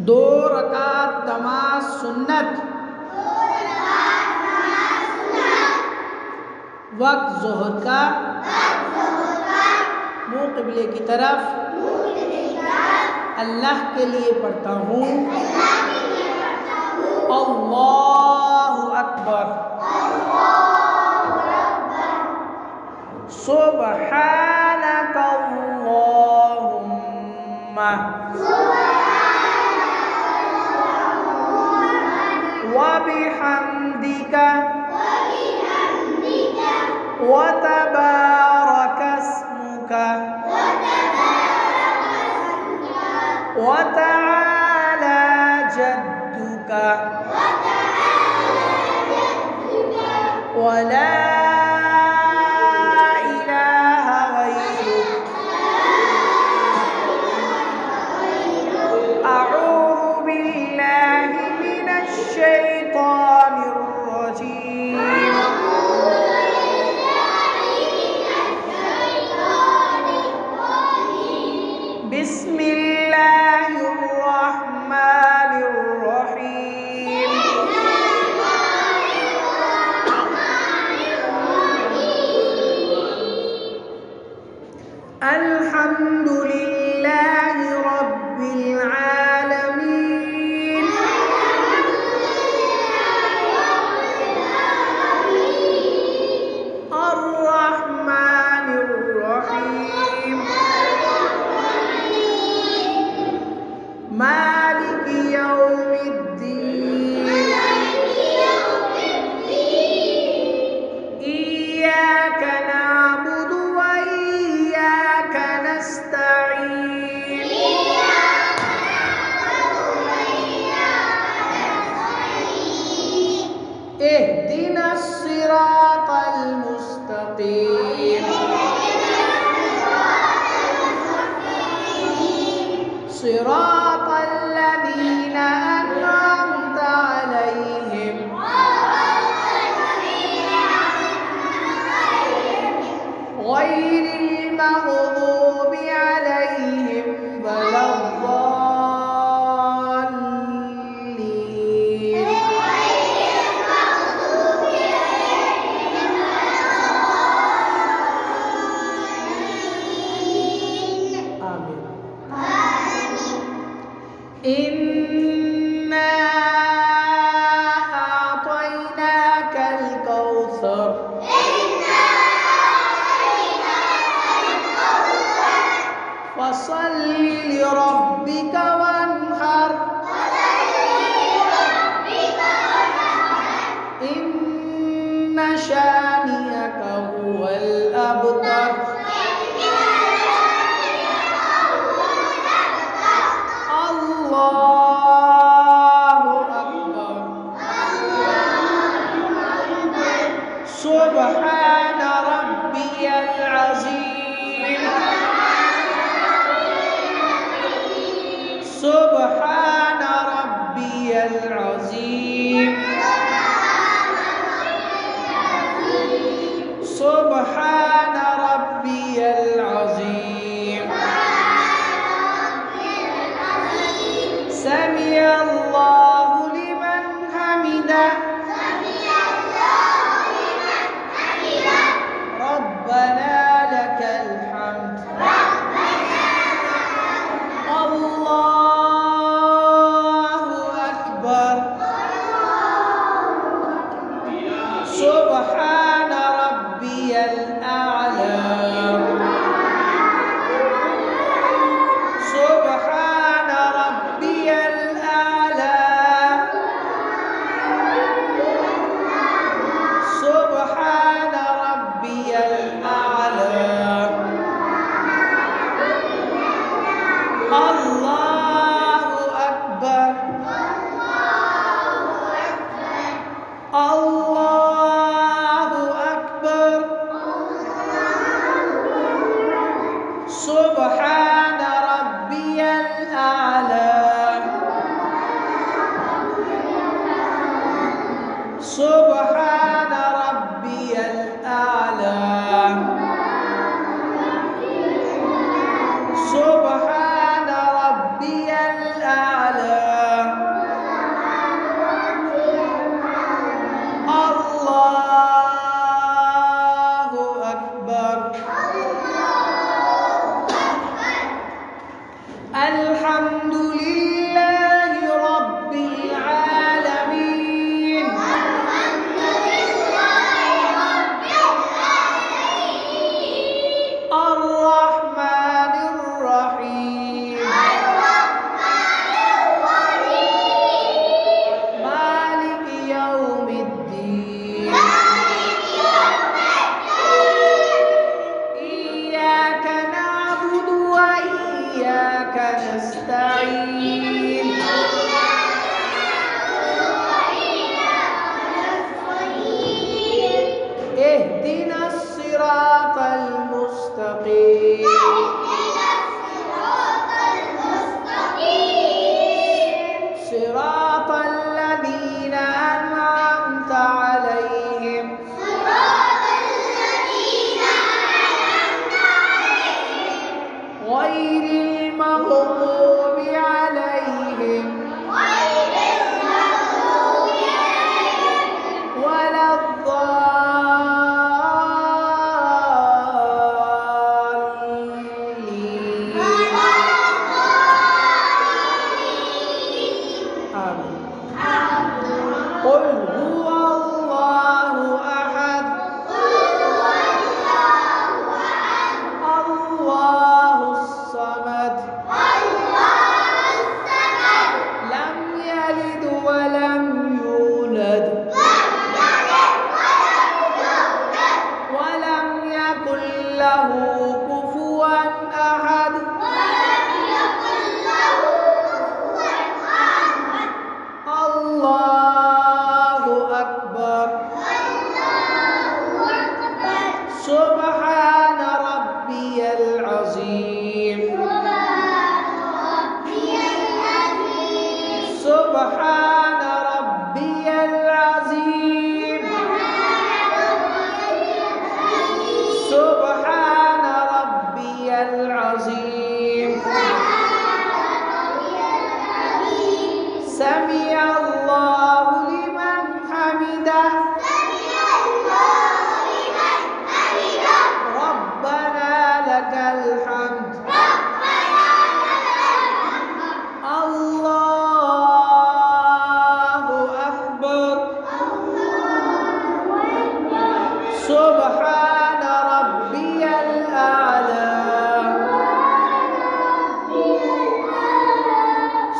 2 रकात नमाज सुन्नत। वक्त ज़ोहर का मुँह क़िबले की तरफ अल्लाह के लिए पढ़ता हूँ। अल्लाहु अकबर। सुब्हानक अल्लाहुम्मा व बिहम्दिका व तबारक अस्मुका व तआला जद्दुका व ला इलाहा गैरुक अऊज़ु बिल्लाहि मिनश शैतानिर रजीम। बिस्मिल्लाहिर रहमानिर रहीम। अल्हम्दुलिल्लाहि रब्बिल आलमीन। अर्रहमानिर रहीम। मालिकि यौमिद्दीन। इय्याका नअबुदु व इय्याका नस्तईन। इहदिनस सिरातल मुस्तक़ीम। सिरातल लज़ीना अनअमता अलैहिम गैरिल मग़दूबि अलैहिम वलद्दाल्लीन। आमीन। इन्ना अअतैनाकल कौसर फसल्लि लिरब्बिका वन्हर। इन्न शानिअका हुवल अबतर। अल्लाहु अकबर। सुब्हान रब्बियल अज़ीम। सुब्हान रब्बियल अज़ीम। सुब्हान रब्बियल अज़ीम। समिअल्लाहु लिमन हमिदा। रब्बना लकल हम्द। अल्लाहु अकबर। सुब्हान रब्बियल आला। सुब्हान रब्बियल आला। سمع الله لمن حمده ربنا لك الحمد الله أكبر سبحان ربي الأعلى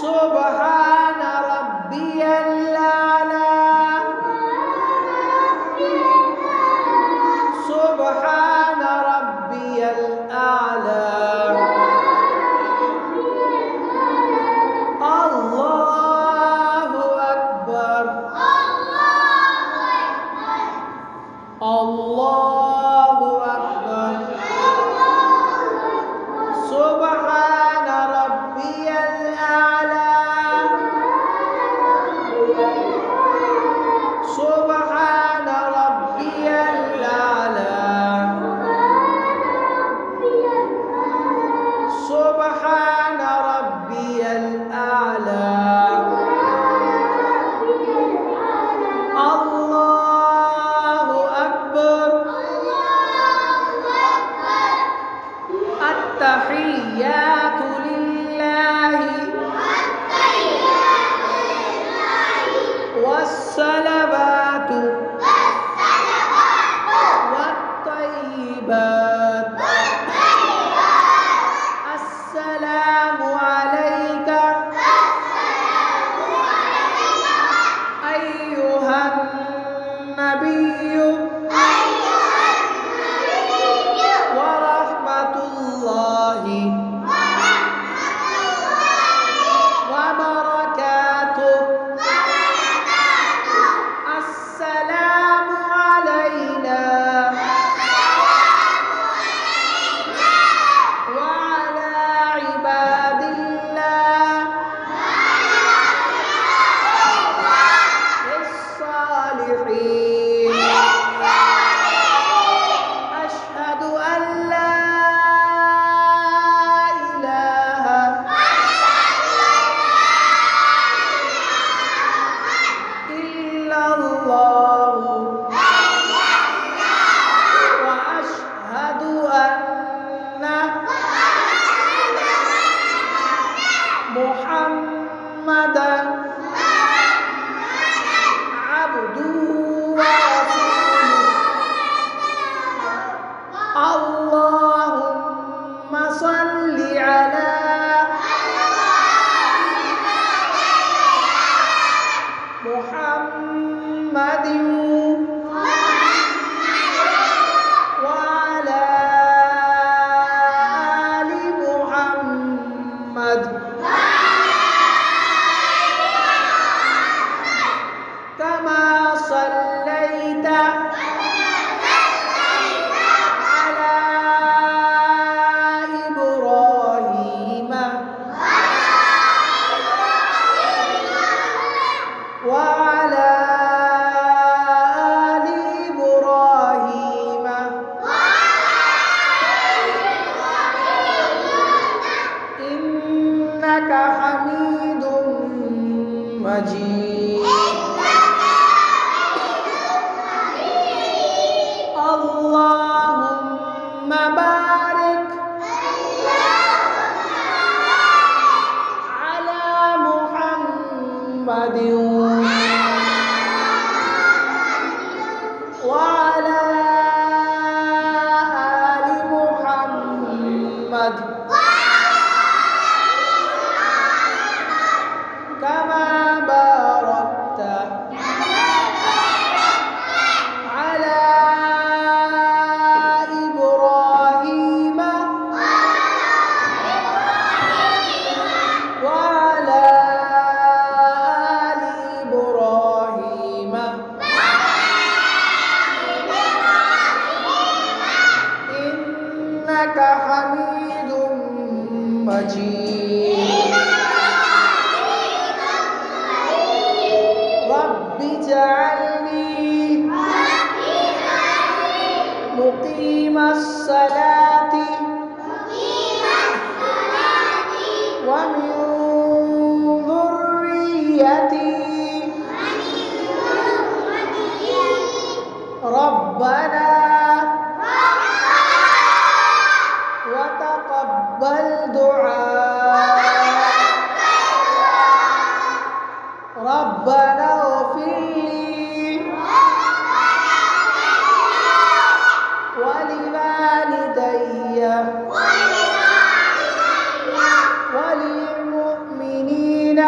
سبحان ربي الأعلى سبحان ربي الأعلى الله أكبر الله أكبر سبحان ربي الأعلى سبحان ربي الأعلى سبحان ربي الأعلى الله أكبر التحيات لله والصلوات والطيبات السلام عليك أيها النبي ورحمة الله وبركاته السلام علينا وعلى عباد الله الصالحين أشهد أن لا إله إلا الله وأشهد أن محمدا عبده ورسوله اللهم صل على محمد وعلى آل محمد كما صليت على إبراهيم وعلى آل إبراهيم إنك حميد مجيد اللهم بارك على محمد وعلى آل محمد كما باركت على إبراهيم وعلى آل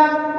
إبراهيم